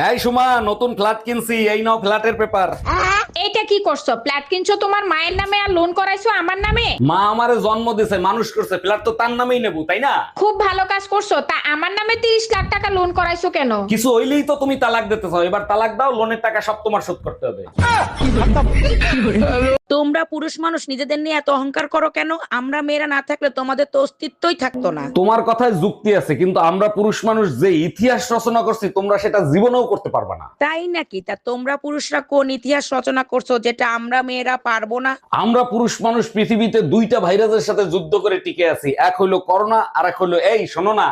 এই সুমা, নতুন ফ্ল্যাট কিনছি, এই নাও ফ্ল্যাটের পেপার। এইটা কি করছো? ফ্ল্যাট কিনছো তোমার মায়ের নামে আর লোন করাইছো আমার নামে? মা আমারে জন্ম দিছে, মানুষ করছে, ফ্ল্যাট তো তার নামেই নেবো, তাই না? খুব ভালো কাজ করছো। তা আমার নামে 30 লাখ টাকা লোন করাইছো কেন? কিছু হইলেই তো তুমি তালাক দিতে চাও। এবার তালাক দাও, লোনের টাকা সব তোমার শোধ করতে হবে। তোমরা পুরুষ মানুষ নিজেদের নিয়ে এত অহংকার করো কেন? আমরা মেয়েরা না থাকলে তোমাদের তো অস্তিত্বই থাকতো না। তোমার কথায় যুক্তি আছে, কিন্তু আমরা পুরুষ মানুষ যে ইতিহাস রচনা করছি, তোমরা সেটা জীবনেও করতে পারবে না। তাই নাকি? তা তোমরা পুরুষরা কোন ইতিহাস রচনা করছো যেটা আমরা মেয়েরা পারবো না? আমরা পুরুষ মানুষ পৃথিবীতে দুইটা ভাইরাসের সাথে যুদ্ধ করে টিকে আছি। এক হইলো করোনা, আর এক হইলো এই শোনো না।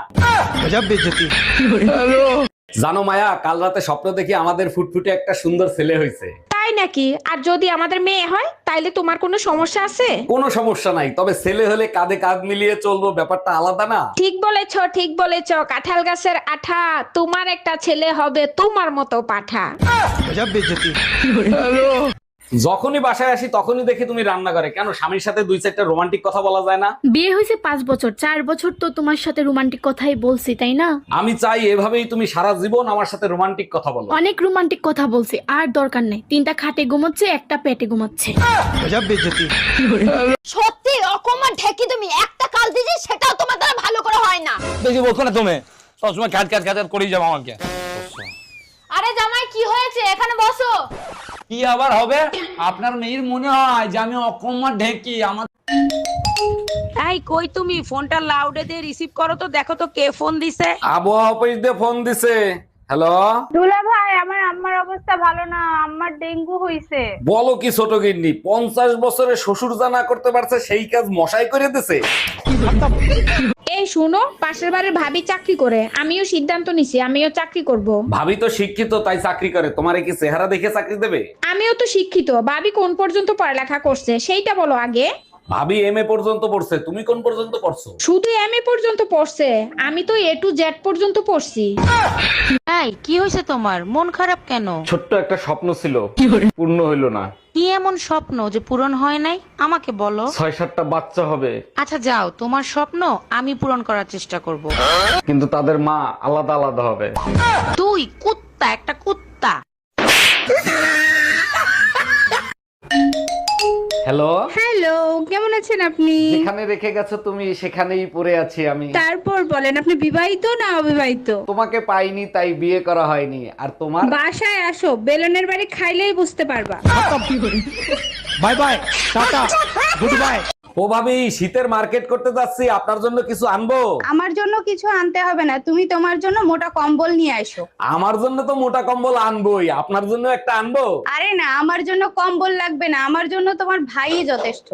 জানো মায়া, কাল রাতে স্বপ্ন দেখি আমাদের ফুটফুটে একটা সুন্দর ছেলে হয়েছে। তাই নাকি? আর যদি আমাদের মেয়ে হয় তাইলে তোমার কোনো সমস্যা আছে? কোনো সমস্যা নাই, তবে ছেলে হলে কাঁধে কাঁধ মিলিয়ে চলবো, ব্যাপারটা আলাদা না? ঠিক বলেছো, ঠিক বলেছো। কাঁঠাল গাছের আঠা, তোমার একটা ছেলে হবে তোমার মতো পাঠা। যখনই বাসায় আসি তখনই দেখি তুমি রান্না করে। কেন, স্বামীর সাথে 2-4টা রোমান্টিক কথা বলা যায় না? বিয়ে হয়েছে 5 বছর, 4 বছর তো তোমার সাথে রোমান্টিক কথাই বলছি, তাই না? আমি চাই এভাবেই তুমি সারা জীবন আমার সাথে রোমান্টিক কথা বলো। অনেক রোমান্টিক কথা বলছি, আর দরকার নেই। 3টা খাটে ঘুমাচ্ছে, একটা পেটে ঘুমাচ্ছে। সত্যি অকমান ঠেকি তুমি একটা কাল দিয়েছি, সেটাও তোমার দ্বারা ভালো করে হয় না। বেশি বলছো না তুমি, সবসময় কাজ কাজ কাজ করেই যাবো আমাকে। আরে জামাই কি হয়েছে, এখানে বসো। কি আবার হবে? আপনার মেয়ের মনে হয় যে আমি অকম্মা ঢেকি আমার। এই কই তুমি? ফোনটা লাউডে দিয়ে রিসিভ করো তো, দেখো তো কে ফোন দিছে। আবহাওয়া অফিস দিয়ে ফোন দিছে। হ্যালো, দুলা ভাই, আমার আম্মার অবস্থা ভালো না, আম্মার ডেঙ্গু হইছে। বলো কি ছোট গিন্নি, 50 বছরে শ্বশুর যা না করতে পারছে সেই কাজ মশাই করে দিছে। এই শুনো, পাশের বাড়ির ভাবি চাকরি করে, আমিও সিদ্ধান্ত নিছি আমিও চাকরি করব। ভাবি তো শিক্ষিত, তাই চাকরি করে। তোমারে কি চেহারা দেখে চাকরি দেবে? আমিও তো শিক্ষিত, ভাবি কোন পর্যন্ত পড়ালেখা করছে সেইটা বলো আগে। ভাবি এমএ পর্যন্ত পড়ছে, তুমি কোন পর্যন্ত পড়ছো? শুধু এমএ পর্যন্ত পড়ছে, আমি তো A to Z পর্যন্ত পড়ছি। এই কি হয়েছে তোমার? মন খারাপ কেন? ছোট্ট একটা স্বপ্ন ছিল, পূর্ণ হইলো না। কি এমন স্বপ্ন যে পূরণ হয় নাই? আমাকে বলো। 6-7টা বাচ্চা হবে, আচ্ছা যাও, তোমার স্বপ্ন আমি পূরণ করার চেষ্টা করব। কিন্তু তাদের মা আলাদা আলাদা হবে। তুই কুত্তা, একটা কুত্তা। হ্যালো, হ্যালো, কেমন আছেন আপনি? যেখানে রেখে গেছো তুমি সেখানেই পড়ে আছি আমি। তারপর বলেন, আপনি বিবাহিত না অবিবাহিত? তোমাকে পাইনি তাই বিয়ে করা হয়নি। আর তোমার? বাসায় আসো, বেলনের বাড়ি খাইলেই বুঝতে পারবা। Bye bye, tata, good bye. ও ভাবি, শীতের মার্কেট করতে যাচ্ছি, আপনার জন্য কিছু আনবো? আমার জন্য কিছু আনতে হবে না, তুমি তোমার জন্য মোটা কম্বল নিয়ে আসো। আমার জন্য তো মোটা কম্বল আনবোই, আপনার জন্য একটা আনবো? আরে না, আমার জন্য কম্বল লাগবে না, আমার জন্য তোমার ভাইই যথেষ্ট।